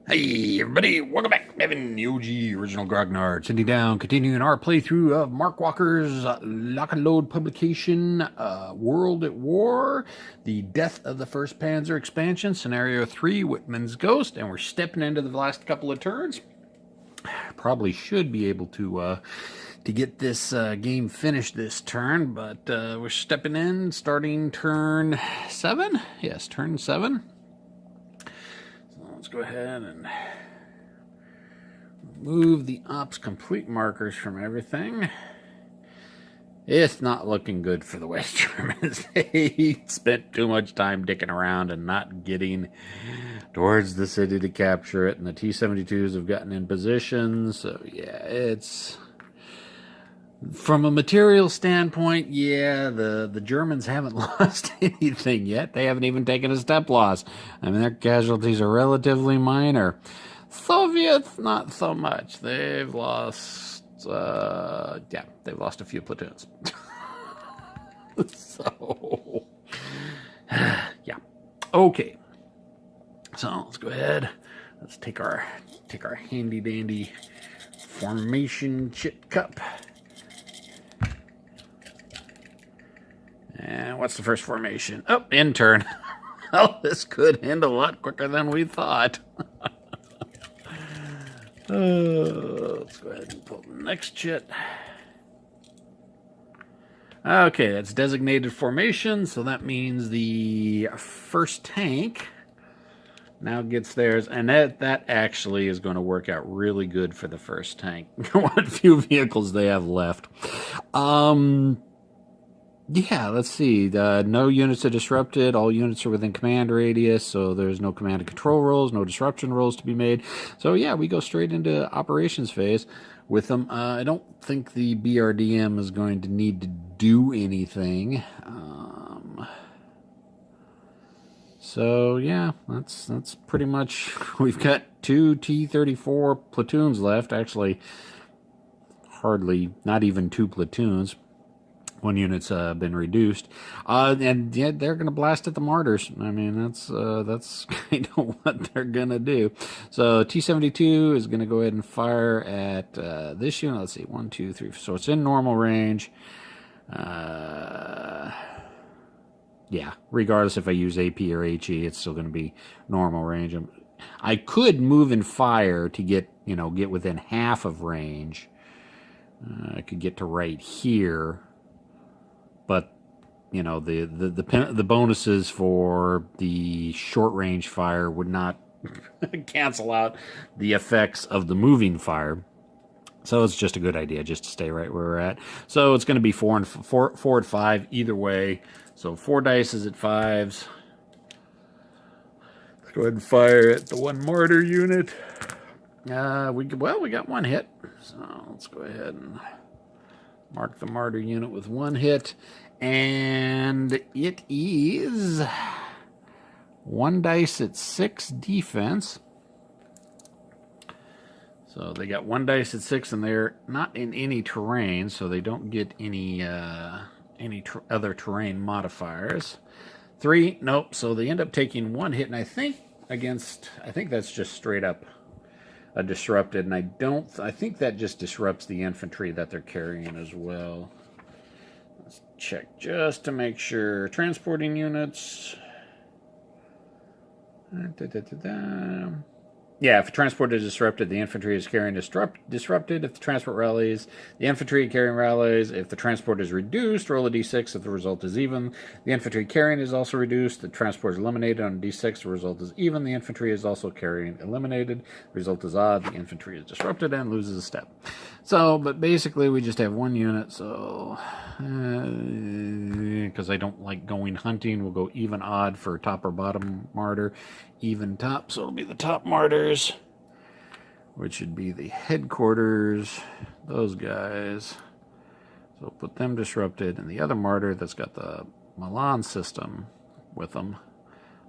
Hey everybody, welcome back. Evan, the OG original Grognard, sitting down, continuing our playthrough of Mark Walker's Lock and Load publication, World at War, the Death of the First Panzer expansion, Scenario 3, Wittman's Ghost, and we're stepping into the last couple of turns. Probably should be able to get this game finished this turn, but we're stepping in, starting turn 7. Yes, turn 7. Let's go ahead and remove the ops complete markers from everything. It's not looking good for the West Germans. They spent too much time dicking around and not getting towards the city to capture it, and the T-72s have gotten in position. So yeah, it's... From a material standpoint, yeah, the Germans haven't lost anything yet. They haven't even taken a step loss. I mean, their casualties are relatively minor. Soviets, not so much. They've lost, they've lost a few platoons. So, yeah. Okay. So, let's go ahead. Let's take our handy-dandy formation chit cup. And what's the first formation? Oh, in turn. Well, this could end a lot quicker than we thought. Let's go ahead and pull the next chit. Okay, that's designated formation, so that means the first tank now gets theirs, and that actually is going to work out really good for the first tank. What few vehicles they have left. Yeah, let's see. No units are disrupted. All units are within command radius, so there's no command and control rolls, no disruption rolls to be made. So yeah, we go straight into operations phase with them. I don't think the BRDM is going to need to do anything. So yeah, that's pretty much. We've got 2 T-34 platoons left. Actually, hardly, not even 2 platoons. One unit's been reduced, and yeah, they're going to blast at the martyrs. I mean, that's kind of what they're going to do. So T-72 is going to go ahead and fire at this unit. Let's see, 1, 2, 3. So it's in normal range. Yeah, regardless if I use AP or HE, it's still going to be normal range. I could move and fire to get within half of range. I could get to right here. But the bonuses for the short range fire would not cancel out the effects of the moving fire. So it's just a good idea just to stay right where we're at. So it's going to be 4 at 5 either way. So 4 dice is at 5s. Let's go ahead and fire at the 1 mortar unit. We got 1 hit. So let's go ahead and mark the martyr unit with 1 hit, and it is 1 dice at 6 defense. So they got 1 dice at 6, and they're not in any terrain, so they don't get any other terrain modifiers. 3, nope. So they end up taking 1 hit, and I think that's just straight up disrupted, and I think that just disrupts the infantry that they're carrying as well. Let's check just to make sure. Transporting units. Yeah, if a transport is disrupted, the infantry is carrying disrupted. If the transport rallies, the infantry carrying rallies. If the transport is reduced, roll a d6 if the result is even. The infantry carrying is also reduced. The transport is eliminated on a d6. The result is even. The infantry is also carrying eliminated. The result is odd. The infantry is disrupted and loses a step. So, but basically we just have 1 unit, so... because I don't like going hunting, we'll go even odd for top or bottom martyr. Even top, so it'll be the top martyrs, which would be the headquarters, those guys. So put them disrupted, and the other martyr that's got the Milan system with them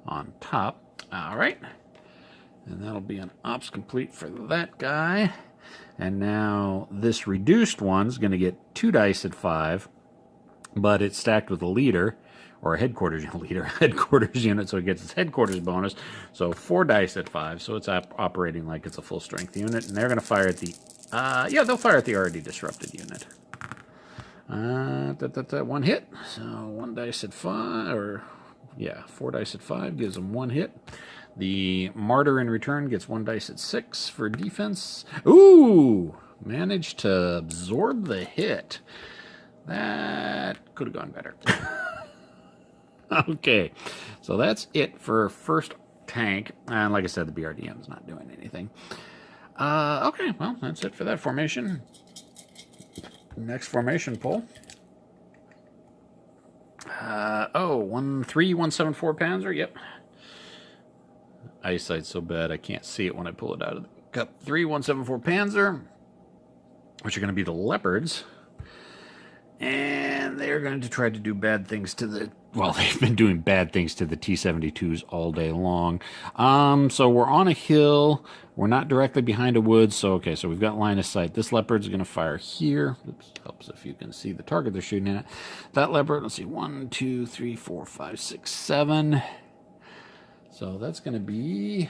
on top. All right, and that'll be an ops complete for that guy. And now this reduced one's going to get 2 dice at 5, but it's stacked with a leader, or a headquarters leader, headquarters unit, so it gets its headquarters bonus. So 4 dice at 5, so it's operating like it's a full strength unit, and they're going to fire at the, yeah, they'll fire at the already disrupted unit. 1 hit, so 1 dice at 5, or yeah, 4 dice at 5 gives them 1 hit. The martyr in return gets 1 dice at 6 for defense. Ooh, managed to absorb the hit. That could have gone better. Okay, so that's it for first tank. And like I said, the BRDM's not doing anything. Okay, well, that's it for that formation. Next formation pull. 13174 Panzer, yep. Eyesight's so bad I can't see it when I pull it out of the cup. 3174 Panzer, which are going to be the Leopards. And they're going to try to do bad things to the... Well, they've been doing bad things to the T-72s all day long. So we're on a hill. We're not directly behind a woods. So, okay, so we've got line of sight. This Leopard's going to fire here. Oops, helps if you can see the target they're shooting at. That Leopard, let's see, 1, 2, 3, 4, 5, 6, 7. So that's going to be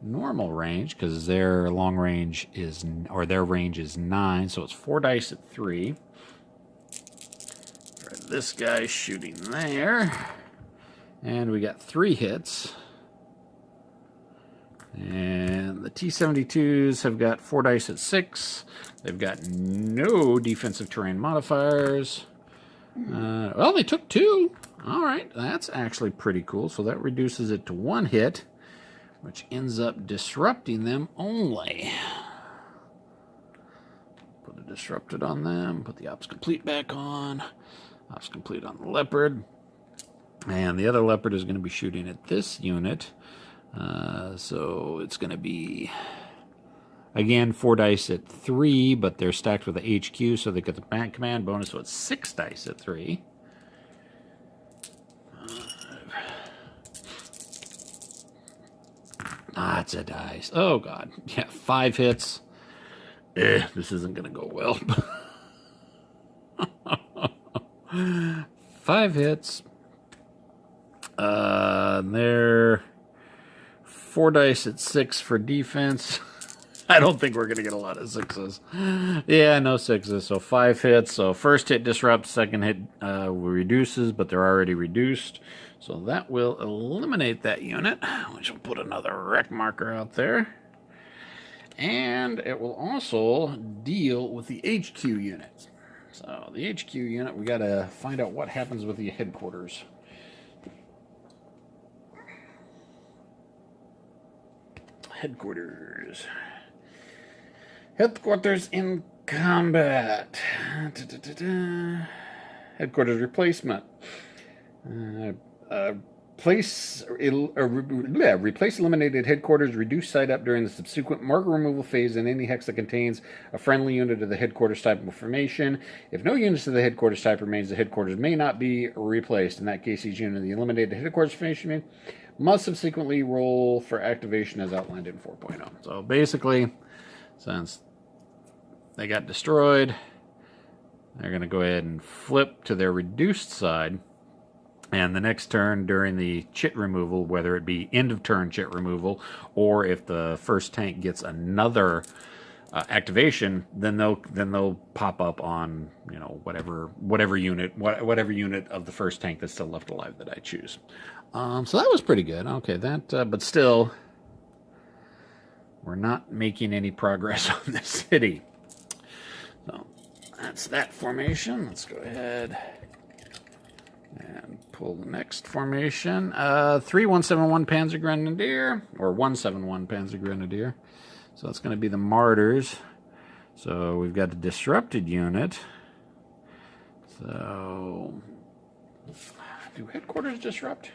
normal range because their long range is, or their range is 9. So it's 4 dice at 3. This guy's shooting there. And we got 3 hits. And the T-72s have got 4 dice at 6. They've got no defensive terrain modifiers. Well, they took 2. All right, that's actually pretty cool. So that reduces it to 1 hit, which ends up disrupting them only. Put a disrupted on them. Put the ops complete back on. Ops complete on the Leopard. And the other Leopard is going to be shooting at this unit. So it's going to be, again, 4 dice at 3, but they're stacked with the HQ, so they get the command bonus, so it's 6 dice at 3. Lots of dice. Oh, God. Yeah, 5 hits. This isn't going to go well. 5 hits. They're 4 dice at 6 for defense. I don't think we're going to get a lot of 6s. Yeah, no 6s. So 5 hits. So first hit disrupts, second hit reduces, but they're already reduced. So that will eliminate that unit, which will put another wreck marker out there. And it will also deal with the HQ unit. So the HQ unit, we got to find out what happens with the headquarters. Headquarters. Headquarters in combat. Headquarters replacement. Replace eliminated headquarters, reduce site up during the subsequent marker removal phase in any hex that contains a friendly unit of the headquarters type of formation. If no units of the headquarters type remains, the headquarters may not be replaced. In that case, each unit of the eliminated headquarters formation must subsequently roll for activation as outlined in 4.0. So basically, since they got destroyed, they're going to go ahead and flip to their reduced side. And the next turn during the chit removal, whether it be end of turn chit removal, or if the first tank gets another activation, then they'll pop up on, you know, whatever unit of the first tank that's still left alive that I choose. So that was pretty good. Okay, but still, we're not making any progress on the city. So that's that formation. Let's go ahead and pull the next formation. 3171 Panzer Grenadier, or 171 Panzer Grenadier. So that's going to be the Martyrs. So we've got a disrupted unit. So, do headquarters disrupt?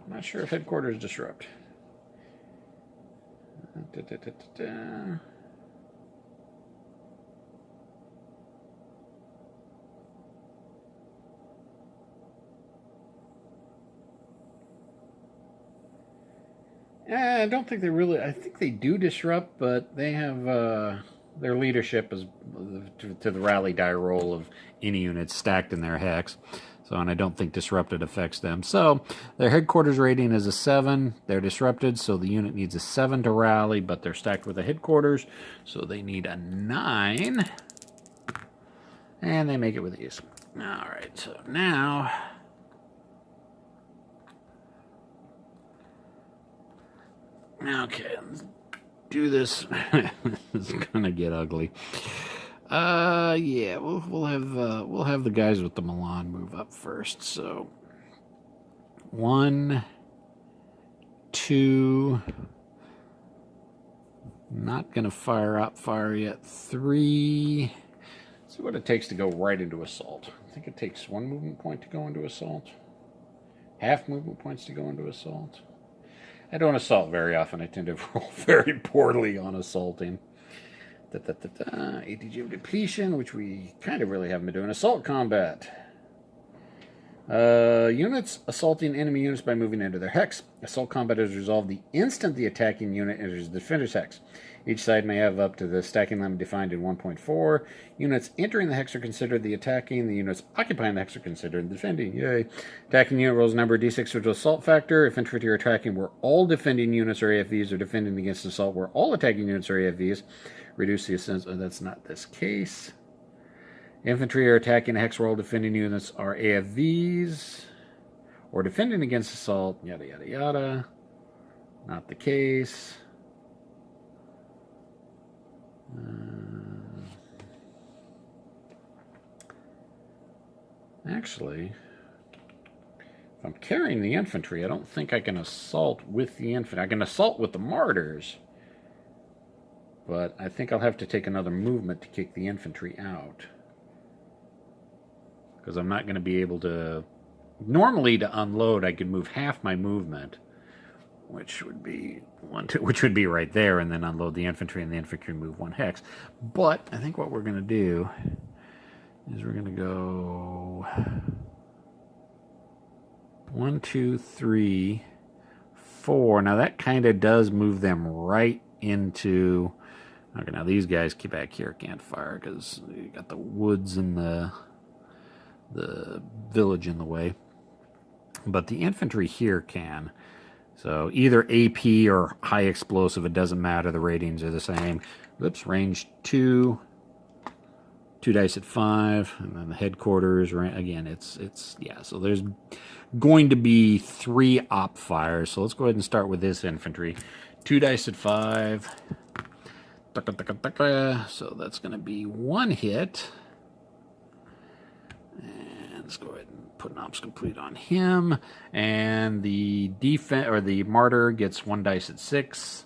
I'm not sure if headquarters disrupt. I don't think they really... I think they do disrupt, but they have... their leadership is to the rally die roll of any units stacked in their hex. So, and I don't think disrupted affects them. So, their headquarters rating is a 7. They're disrupted, so the unit needs a 7 to rally, but they're stacked with a headquarters, so they need a 9. And they make it with ease. Alright, so now... Okay, let's do this. It's gonna get ugly. Yeah, we'll have the guys with the Milan move up first. So 1, 2. Not gonna fire yet. 3. Let's see what it takes to go right into assault. I think it takes 1 movement point to go into assault. Half movement points to go into assault. I don't assault very often. I tend to roll very poorly on assaulting. ATG of depletion, which we kind of really haven't been doing. Assault combat. Units assaulting enemy units by moving into their hex. Assault combat is resolved the instant the attacking unit enters the defender's hex. Each side may have up to the stacking limit defined in 1.4. Units entering the hex are considered the attacking. The units occupying the hex are considered defending. Yay. Attacking unit rolls a number d6 with assault factor. If infantry are attacking where all defending units are AFVs, or defending against assault where all attacking units are AFVs, reduce the ascent. Oh, that's not this case. Infantry are attacking a hex where all defending units are AFVs, or defending against assault, yada yada yada. Not the case. Actually, if I'm carrying the infantry, I don't think I can assault with the infantry. I can assault with the martyrs, but I think I'll have to take another movement to kick the infantry out, because I'm not going to be able to... Normally, to unload, I could move half my movement, which would be which would be right there, and then unload the infantry, and the infantry move 1 hex. But I think what we're going to do is we're going to go 1, 2, 3, 4. Now that kind of does move them right into... Okay, now these guys keep back here can't fire because you got the woods and the village in the way. But the infantry here can. So either AP or high explosive, it doesn't matter. The ratings are the same. Whoops, range 2. 2 dice at 5, and then the headquarters, right? Again, it's yeah, so there's going to be 3 op fires. So let's go ahead and start with this infantry. 2 dice at 5. So that's going to be 1 hit. And let's go ahead and put an ops complete on him. And the defense, or the martyr, gets 1 dice at 6.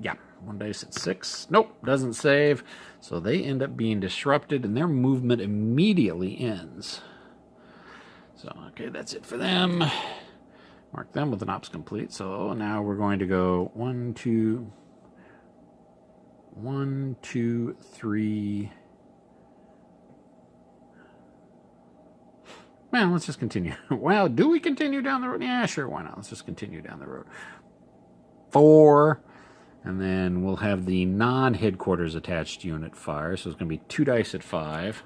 Yeah, 1 dice at 6. Nope, doesn't save. So they end up being disrupted, and their movement immediately ends. So, okay, that's it for them. Mark them with an ops complete. So now we're going to go 1, 2, 3. Well, let's just continue. Well, do we continue down the road? Yeah, sure, why not? Let's just continue down the road. 4. And then we'll have the non-headquarters attached unit fire. So it's going to be 2 dice at 5.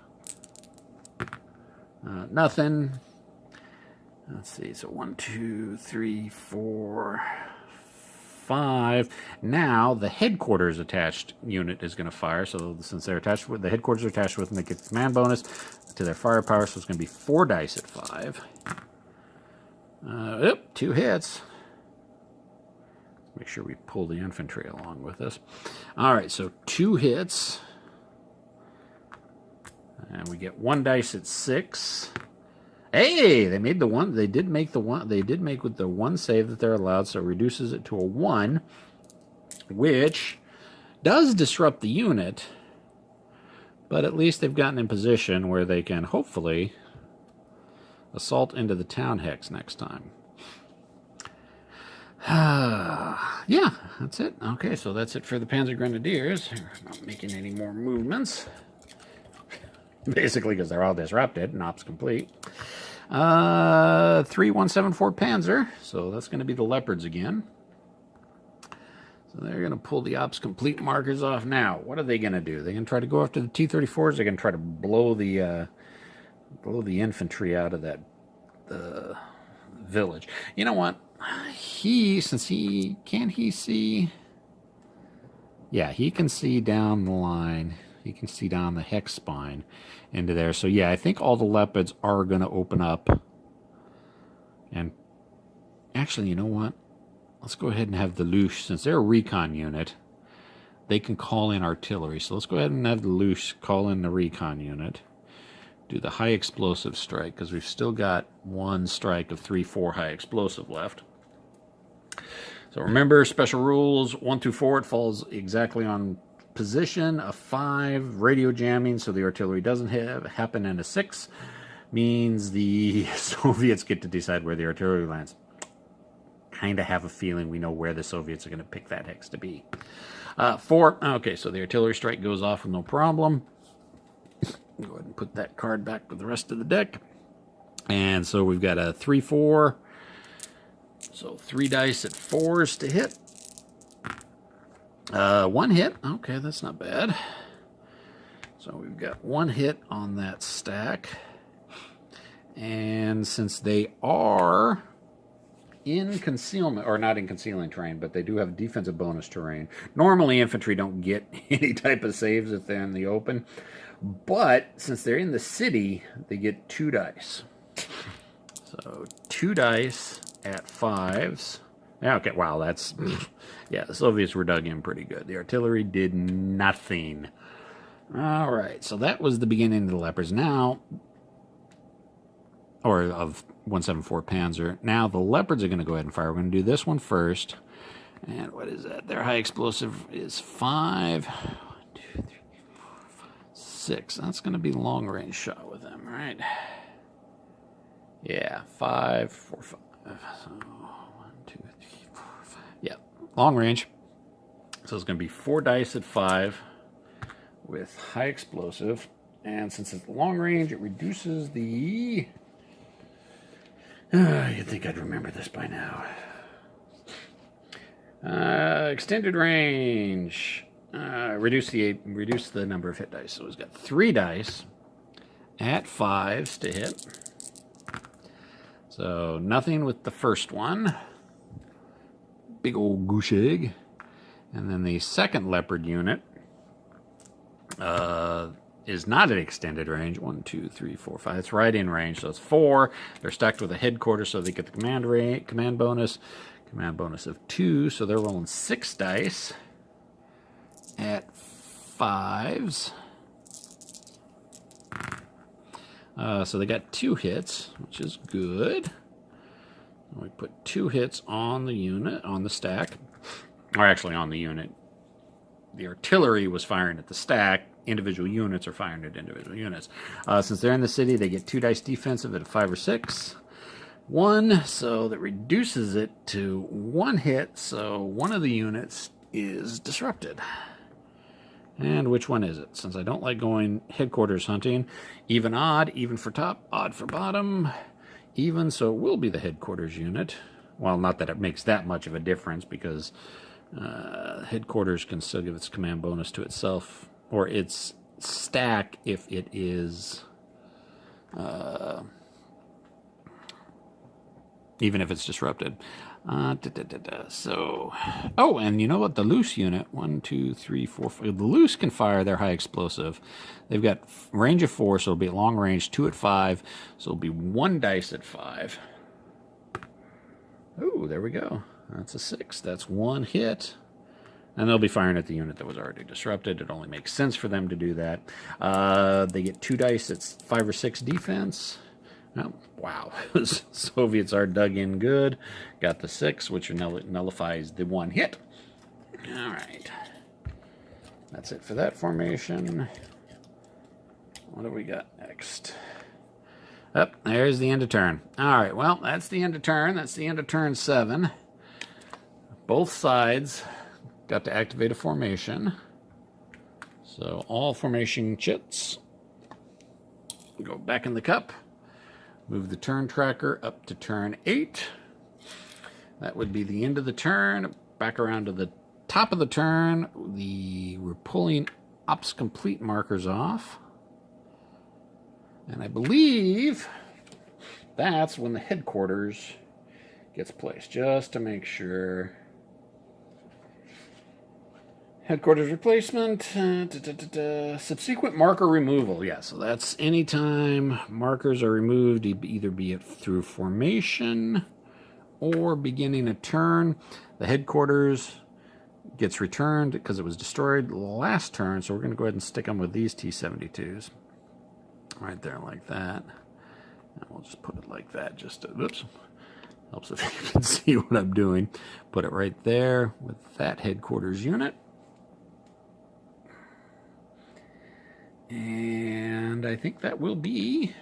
Nothing. Let's see. So 1, 2, 3, 4, 5. Now the headquarters attached unit is going to fire. So since they're attached with the headquarters are attached with them, they get the command bonus to their firepower. So it's going to be 4 dice at 5. Yep, 2 hits. Make sure we pull the infantry along with us. All right, so 2 hits. And we get 1 dice at 6. Hey, they made the one. They did make the one. They did make with the 1 save that they're allowed, so it reduces it to a 1, which does disrupt the unit. But at least they've gotten in position where they can hopefully assault into the town hex next time. Yeah, that's it. Okay, so that's it for the Panzer Grenadiers. They're not making any more movements. Basically because they're all disrupted and ops complete. 3174 Panzer. So that's going to be the Leopards again. So they're going to pull the ops complete markers off now. What are they going to do? They're going to try to go after the T-34s. They're going to try to blow the infantry out of that village. You know what? Can't he see? Yeah, he can see down the line. He can see down the hex spine into there. So yeah, I think all the Leopards are going to open up. And actually, you know what? Let's go ahead and have the Loosh, since they're a recon unit, they can call in artillery. So let's go ahead and have the Loosh call in the recon unit. Do the high explosive strike, because we've still got one strike of 3-4 high explosive left. So remember, special rules, 1 through 4, it falls exactly on position. A 5, radio jamming, so the artillery doesn't happen. And a 6 means the Soviets get to decide where the artillery lands. Kind of have a feeling we know where the Soviets are going to pick that hex to be. 4, okay, so the artillery strike goes off with no problem. Go ahead and put that card back with the rest of the deck. And so we've got a 3-4. So 3 dice at 4s to hit. 1 hit. Okay, that's not bad. So we've got 1 hit on that stack. And since they are in concealment, or not in concealing terrain, but they do have defensive bonus terrain. Normally, infantry don't get any type of saves if they're in the open. But since they're in the city, they get 2 dice. So 2 dice at 5s. Yeah, okay, wow, that's... Yeah, the Soviets were dug in pretty good. The artillery did nothing. All right, so that was the beginning of the Leopards. Now, or of 174 Panzer. Now the Leopards are going to go ahead and fire. We're going to do this one first. And what is that? Their high explosive is 5. 1, 2, 3, 4, 5, 6. That's going to be long range shot with them, right? Yeah, 5, 4, 5. So 1, 2, 3, 4, 5. Yeah, long range. So it's going to be 4 dice at 5 with high explosive. And since it's long range, it reduces the... you'd think I'd remember this by now. Extended range. Reduce the number of hit dice. So it's got 3 dice at 5s to hit. So nothing with the first one. Big old goose egg. And then the second Leopard unit is not at extended range. 1, 2, 3, 4, 5. It's right in range, so it's 4. They're stacked with a headquarters, so they get the command bonus. Command bonus of 2, so they're rolling 6 dice at 5s. So they got 2 hits, which is good. We put 2 hits on the unit, on the stack. Or actually on the unit. The artillery was firing at the stack. Individual units are firing at individual units. Since they're in the city, they get 2 dice defensive at a 5 or 6. 1, so that reduces it to 1 hit, so one of the units is disrupted. And which one is it? Since I don't like going headquarters hunting, even odd, even for top, odd for bottom, even, so it will be the headquarters unit. Well, not that it makes that much of a difference, because headquarters can still give its command bonus to itself, or its stack if it is, even if it's disrupted. So, oh, and you know what? The loose unit, 1, 2, 3, 4, 5. The loose can fire their high explosive. They've got range of 4, so it'll be long range. 2 at 5, so it'll be 1 dice at 5. Ooh, there we go. That's a 6. That's 1 hit. And they'll be firing at the unit that was already disrupted. It only makes sense for them to do that. They get 2 dice. It's 5 or 6 defense. Oh, wow. Soviets are dug in good. Got the 6, which nullifies the 1 hit. All right. That's it for that formation. What do we got next? Oh, there's the end of turn. All right, well, that's the end of turn. That's the end of turn 7. Both sides got to activate a formation. So all formation chits go back in the cup. Move the turn tracker up to turn 8. That would be the end of the turn. Back around to the top of the turn, we're pulling ops complete markers off. And I believe that's when the headquarters gets placed, just to make sure. Headquarters replacement, subsequent marker removal. Yeah, so that's anytime markers are removed, either be it through formation or beginning a turn. The headquarters gets returned because it was destroyed last turn, so we're going to go ahead and stick them with these T-72s. Right there like that. And we'll just put it like that, just to, oops. Helps if you can see what I'm doing. Put it right there with that headquarters unit. And I think that will be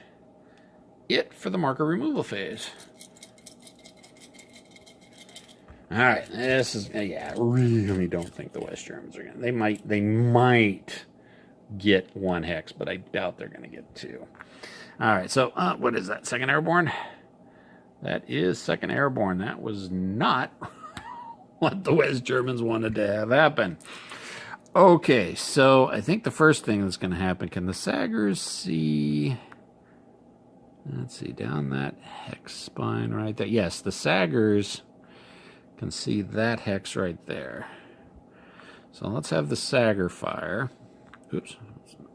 it for the marker removal phase. All right, this is, yeah, I really don't think the West Germans are going to, they might get 1 hex, but I doubt they're going to get 2. All right, so what is that, 2nd Airborne? That is 2nd Airborne. That was not what the West Germans wanted to have happen. Okay, so I think the first thing that's going to happen, can the Saggers see, let's see, down that hex spine right there. Yes, the Saggers can see that hex right there. So let's have the Sagger fire. Oops,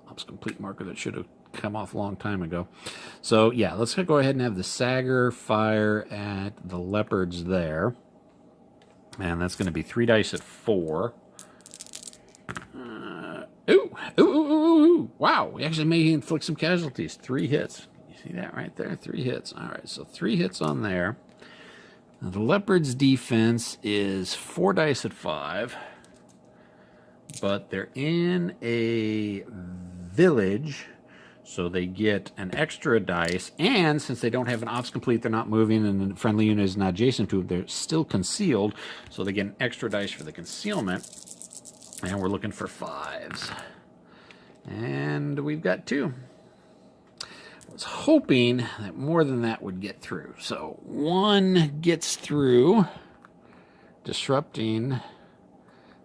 ops complete marker that should have come off a long time ago. So yeah, let's go ahead and have the Sagger fire at the Leopards there. And that's going to be 3 dice at 4. Ooh, wow, we actually may inflict some casualties. 3 hits. You see that right there? 3 hits. All right, so 3 hits on there. Now, the Leopard's defense is 4 dice at 5. But they're in a village, so they get an extra dice. And since they don't have an ops complete, they're not moving, and the friendly unit is not adjacent to it, they're still concealed. So they get an extra dice for the concealment. And we're looking for 5s. And we've got 2. I was hoping that more than that would get through. So 1 gets through, disrupting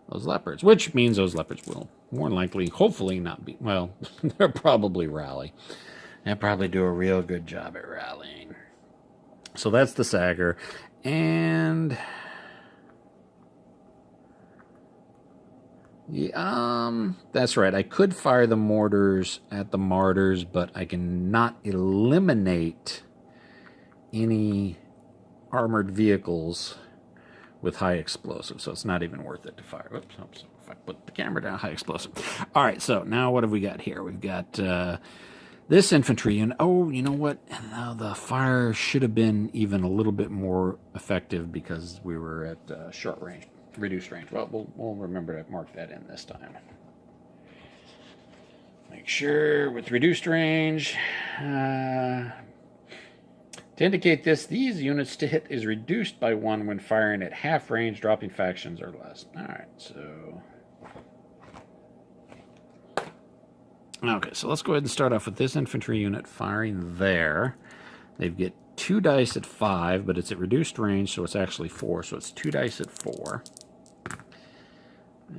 those Leopards, which means those Leopards will more likely, hopefully not be, well, they'll probably rally. They'll probably do a real good job at rallying. So that's the Sagger. And yeah, that's right. I could fire the mortars at the Martyrs, but I cannot eliminate any armored vehicles with high explosive, so it's not even worth it to fire. Oops, if I put the camera down, high explosive. All right, so now what have we got here? We've got this infantry, and oh, you know what? Now the fire should have been even a little bit more effective because we were at short range. Reduced range. Well, we'll remember to mark that in this time. Make sure with reduced range, to indicate this, these units to hit is reduced by 1 when firing at half range, dropping factions or less. All right, so okay, so let's go ahead and start off with this infantry unit firing there. They get 2 dice at 5, but it's at reduced range, so it's actually 4. So it's 2 dice at 4.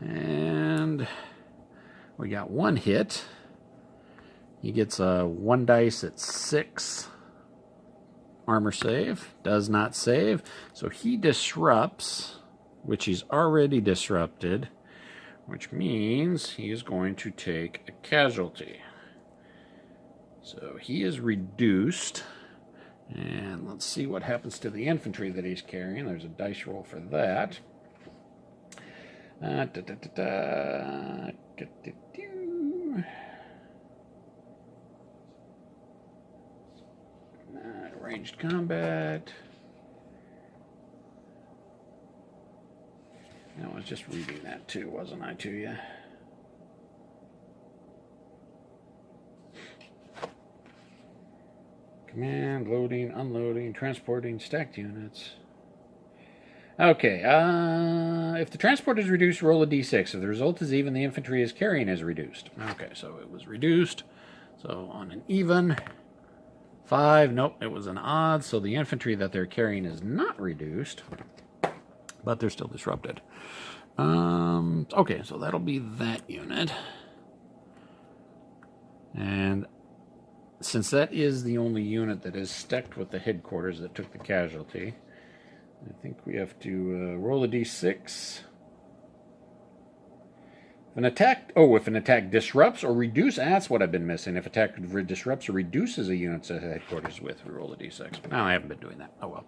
And we got 1 hit. He gets a 1 dice at 6. Armor save. Does not save. So he disrupts, which he's already disrupted, which means he is going to take a casualty. So he is reduced. And let's see what happens to the infantry that he's carrying. There's a dice roll for that. Ranged combat. I was just reading that too, wasn't I, to you? Command, loading, unloading, transporting, stacked units. Okay, if the transport is reduced, roll a d6. If the result is even, the infantry is carrying is reduced. Okay, so it was reduced. So on an even, 5, nope, it was an odd. So the infantry that they're carrying is not reduced, but they're still disrupted. Okay, so that'll be that unit. And since that is the only unit that is stacked with the headquarters that took the casualty, I think we have to roll a d6. If an attack disrupts or reduces, that's what I've been missing. If attack disrupts or reduces a unit's headquarters with, we roll a d6. No, I haven't been doing that. Oh well.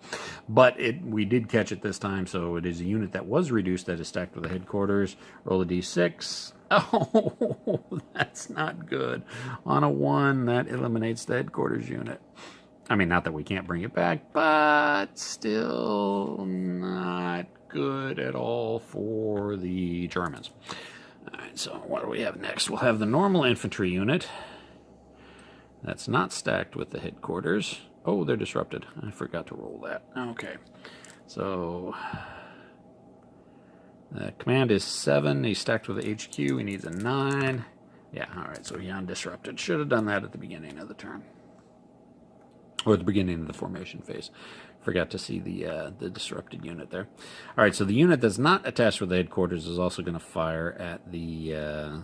But we did catch it this time, so it is a unit that was reduced that is stacked with the headquarters. Roll a d6. Oh, that's not good. On a 1, that eliminates the headquarters unit. I mean, not that we can't bring it back, but still not good at all for the Germans. All right, so what do we have next? We'll have the normal infantry unit. That's not stacked with the headquarters. Oh, they're disrupted. I forgot to roll that. Okay, so command is 7. He's stacked with the HQ. He needs a 9. Yeah, all right, so he's undisrupted. Should have done that at the beginning of the turn. Or at the beginning of the formation phase. Forgot to see the disrupted unit there. All right, so the unit that's not attached with the headquarters is also going to fire at the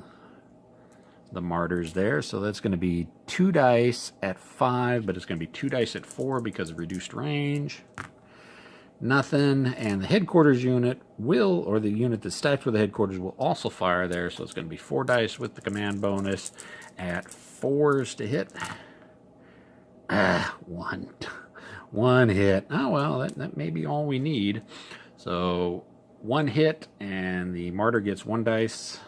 martyrs there. So that's going to be 2 dice at 5, but it's going to be 2 dice at 4 because of reduced range. Nothing. And the headquarters unit will, or the unit that's stacked with the headquarters will also fire there. So it's going to be 4 dice with the command bonus at 4s to hit. 1 hit. Oh, well, that may be all we need. So 1 hit, and the martyr gets 1 dice.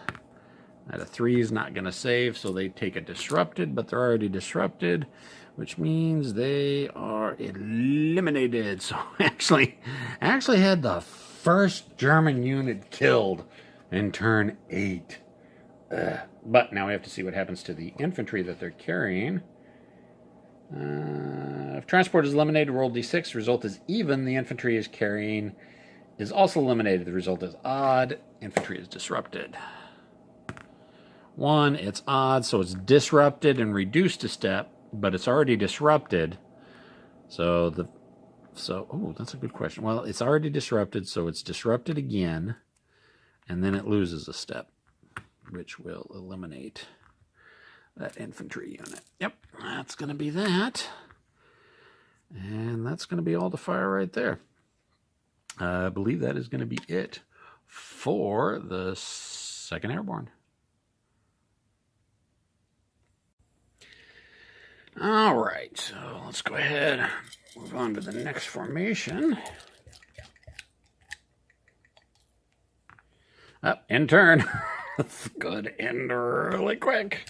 At a 3 is not going to save, so they take a disrupted, but they're already disrupted, which means they are eliminated. So actually had the first German unit killed in turn 8. But now we have to see what happens to the infantry that they're carrying. If transport is eliminated, roll d6. The result is even. The infantry is carrying is also eliminated. The result is odd. Infantry is disrupted. 1, it's odd, so it's disrupted and reduced a step, but it's already disrupted. Oh, that's a good question. Well, it's already disrupted, so it's disrupted again, and then it loses a step, which will eliminate that infantry unit. Yep, that's going to be that. And that's going to be all the fire right there. I believe that is going to be it for the 2nd Airborne. All right, so let's go ahead and move on to the next formation. End turn. Good, end really quick.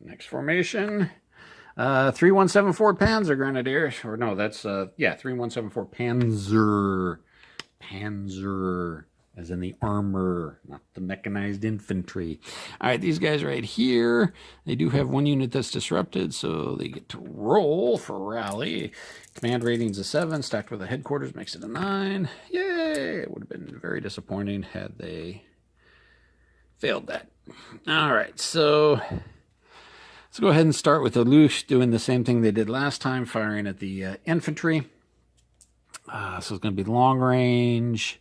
Next formation, 3174 Panzer Grenadiers, or no, that's 3174 Panzer, as in the armor, not the mechanized infantry. All right, these guys right here, they do have 1 unit that's disrupted, so they get to roll for rally. Command rating's a 7, stacked with the headquarters makes it a 9. Yay! It would have been very disappointing had they failed that. All right, so let's go ahead and start with the Lush doing the same thing they did last time, firing at the infantry. So it's going to be long range.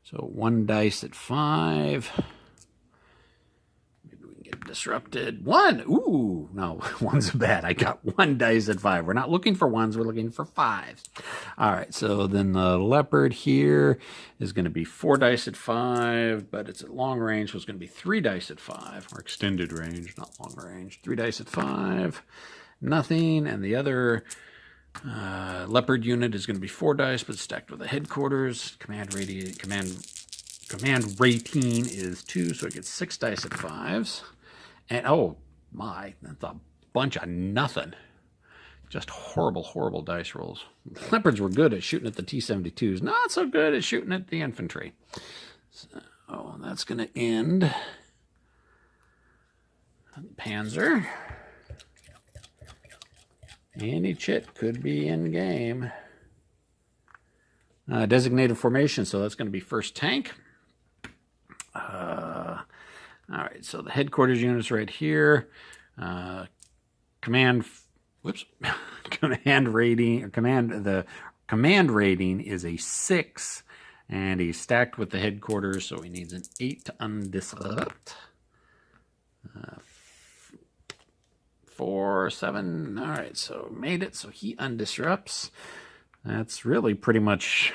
So 1 dice at 5. Maybe we can get disrupted. 1! Ooh, no, 1's bad. I got 1 dice at 5. We're not looking for 1s, we're looking for 5s. All right, so then the Leopard here is going to be 4 dice at 5, but it's at long range, so it's going to be 3 dice at 5, or extended range, not long range. 3 dice at 5, nothing, and the other Leopard unit is going to be 4 dice, but stacked with the headquarters. Command rating is 2, so it gets 6 dice at 5s. And oh my, that's a bunch of nothing. Just horrible, horrible dice rolls. Leopards were good at shooting at the T-72s, not so good at shooting at the infantry. So that's going to end Panzer. Any chit could be in game. Designated formation, so that's going to be first tank. All right, so the headquarters units right here. Command rating is a 6, And he's stacked with the headquarters, so he needs an 8 to undisrupt. 4, 7. All right, so made it. So he undisrupts. That's really pretty much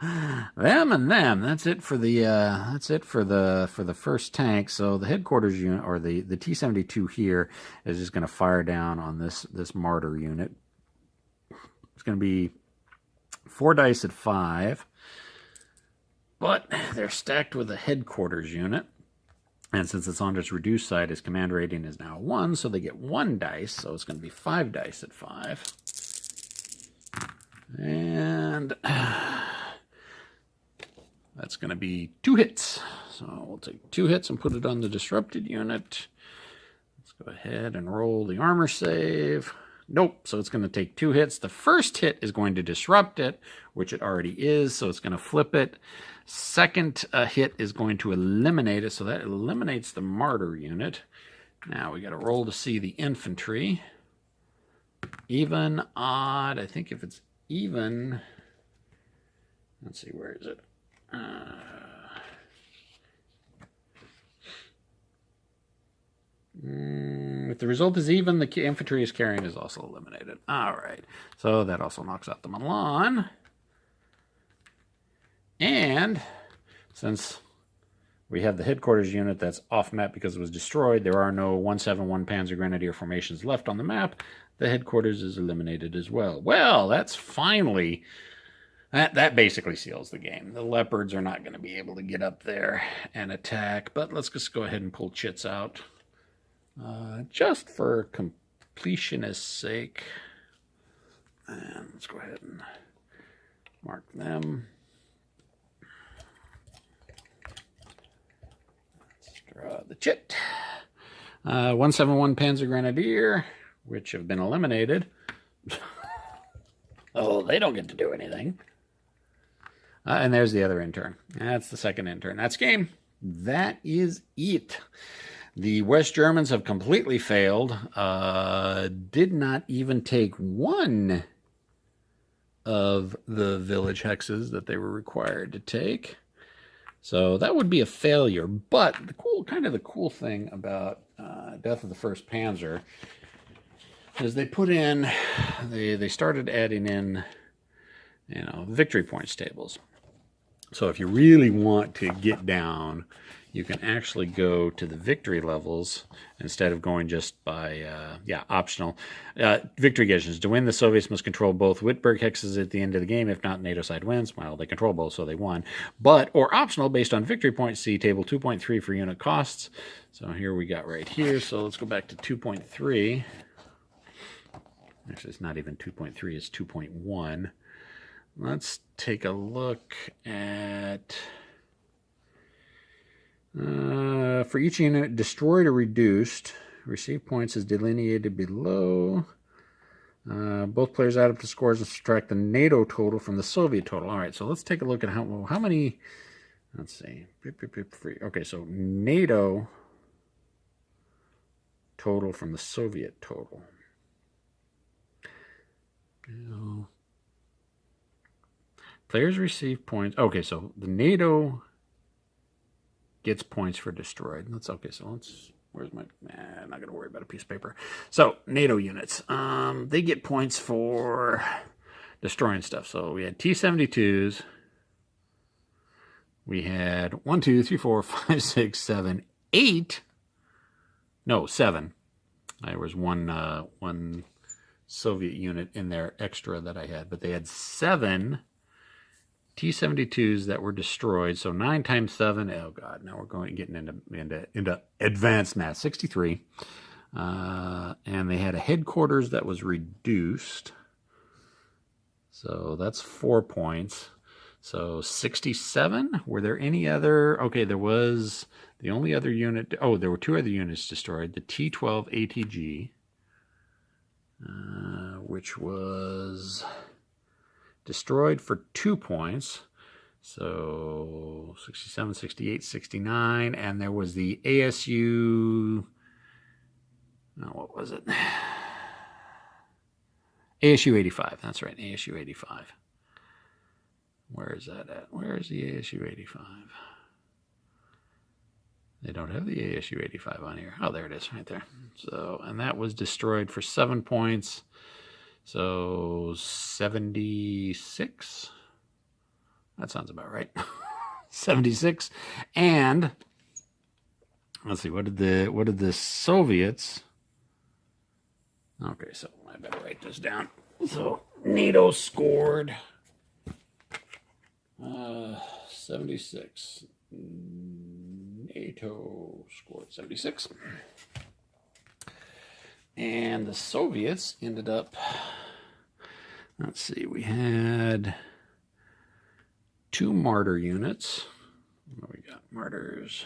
them and them. That's it for the first tank. So the headquarters unit, or the T-72 here, is just going to fire down on this martyr unit. It's going to be 4 dice at 5, but they're stacked with a headquarters unit. And since it's on its reduced side, his command rating is now 1, so they get 1 dice, so it's going to be 5 dice at 5. And that's going to be 2 hits. So we'll take 2 hits and put it on the disrupted unit. Let's go ahead and roll the armor save. Nope, so it's going to take 2 hits. The first hit is going to disrupt it, which it already is, so it's going to flip it. Second hit is going to eliminate it, so that eliminates the martyr unit. Now we got to roll to see the infantry. Even, odd. I think if it's even, let's see, where is it? If the result is even, the infantry is carrying is also eliminated. All right, so that also knocks out the Milan. And since we have the headquarters unit that's off map because it was destroyed, there are no 171 Panzer Grenadier formations left on the map. The headquarters is eliminated as well. Well, that's finally, that basically seals the game. The Leopards are not going to be able to get up there and attack, but let's just go ahead and pull chits out. Just for completionist's sake. And let's go ahead and mark them. Let's draw the chit. 171 Panzer Grenadier, which have been eliminated. Oh, they don't get to do anything. And there's the other intern. That's the second intern. That's game. That is it. The West Germans have completely failed. Did not even take one of the village hexes that they were required to take. So that would be a failure. But the cool thing about Death of the First Panzer is they started adding in, victory points tables. So if you really want to get down, you can actually go to the victory levels instead of going just by, optional. Victory gauges. To win, the Soviets must control both Wittberg hexes at the end of the game. If not, NATO side wins. Well, they control both, so they won. Or optional, based on victory points, see table 2.3 for unit costs. So here we got right here. So let's go back to 2.3. Actually, it's not even 2.3. It's 2.1. Let's take a look at... for each unit destroyed or reduced, receive points is delineated below. Both players add up the scores and subtract the NATO total from the Soviet total. All right, so let's take a look at how many. Let's see. Okay, so NATO total from the Soviet total. Players receive points. Okay, so the NATO gets points for destroyed. Where's my, I'm not going to worry about a piece of paper. So, NATO units, they get points for destroying stuff. So, we had T-72s. We had 1, 2, 3, 4, 5, 6, 7, 8. No, 7. There was one Soviet unit in there extra that I had. But they had 7 T-72s that were destroyed, so 9 times 7. Oh God! Now we're getting into advanced math. 63, and they had a headquarters that was reduced, so that's 4 points. So 67. Were there any other? Okay, there was the only other unit. Oh, there were 2 other units destroyed. The T-12 ATG, which was destroyed for 2 points. So 67, 68, 69. And there was the ASU. No, what was it? ASU 85. That's right, ASU 85. Where is that at? Where is the ASU 85? They don't have the ASU 85 on here. Oh, there it is right there. So, and that was destroyed for 7 points. So 76. That sounds about right. 76. And let's see, what did the Soviets? Okay, so I better write this down. So NATO scored 76. NATO scored 76. And the Soviets ended up, let's see, we had 2 Martyr units. What we got? Martyrs.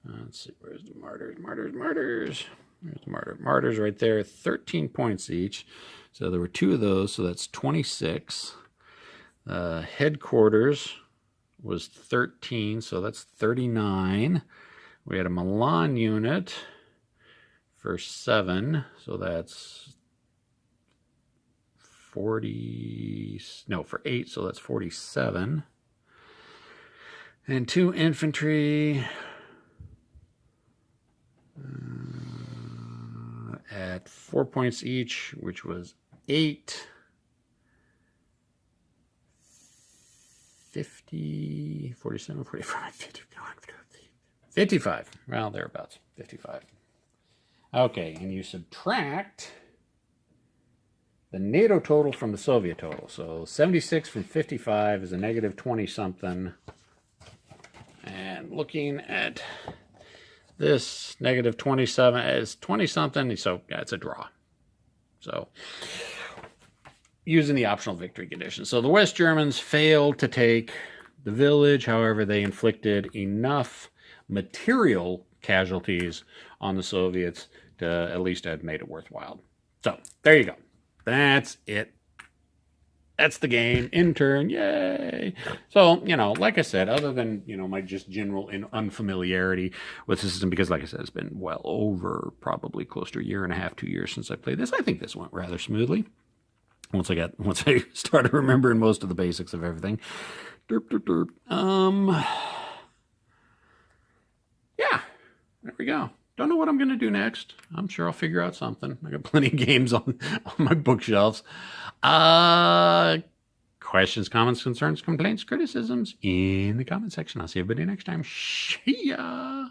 Let's see, where's the Martyrs? Martyrs. There's the Martyrs right there, 13 points each. So there were 2 of those, so that's 26. Headquarters was 13, so that's 39. We had a Milan unit for 7, so that's 40, no, for 8, so that's 47. And 2 infantry at 4 points each, which was 8. 50, 47, 45, 55. Well, thereabouts. 55. Okay, and you subtract the NATO total from the Soviet total. So 76 from 55 is a negative 20-something. And looking at this, negative 27 is 20-something. So, yeah, it's a draw. So, using the optional victory condition. So the West Germans failed to take the village. However, they inflicted enough material casualties on the Soviets to at least have made it worthwhile. So there you go. That's it. That's the game. In turn, yay. So, like I said, other than, my just general unfamiliarity with the system, because like I said, it's been well over probably close to a year and a half, 2 years since I played this. I think this went rather smoothly. Once I started remembering most of the basics of everything. Yeah, there we go. Don't know what I'm going to do next. I'm sure I'll figure out something. I got plenty of games on my bookshelves. Questions, comments, concerns, complaints, criticisms in the comment section. I'll see everybody next time. See ya.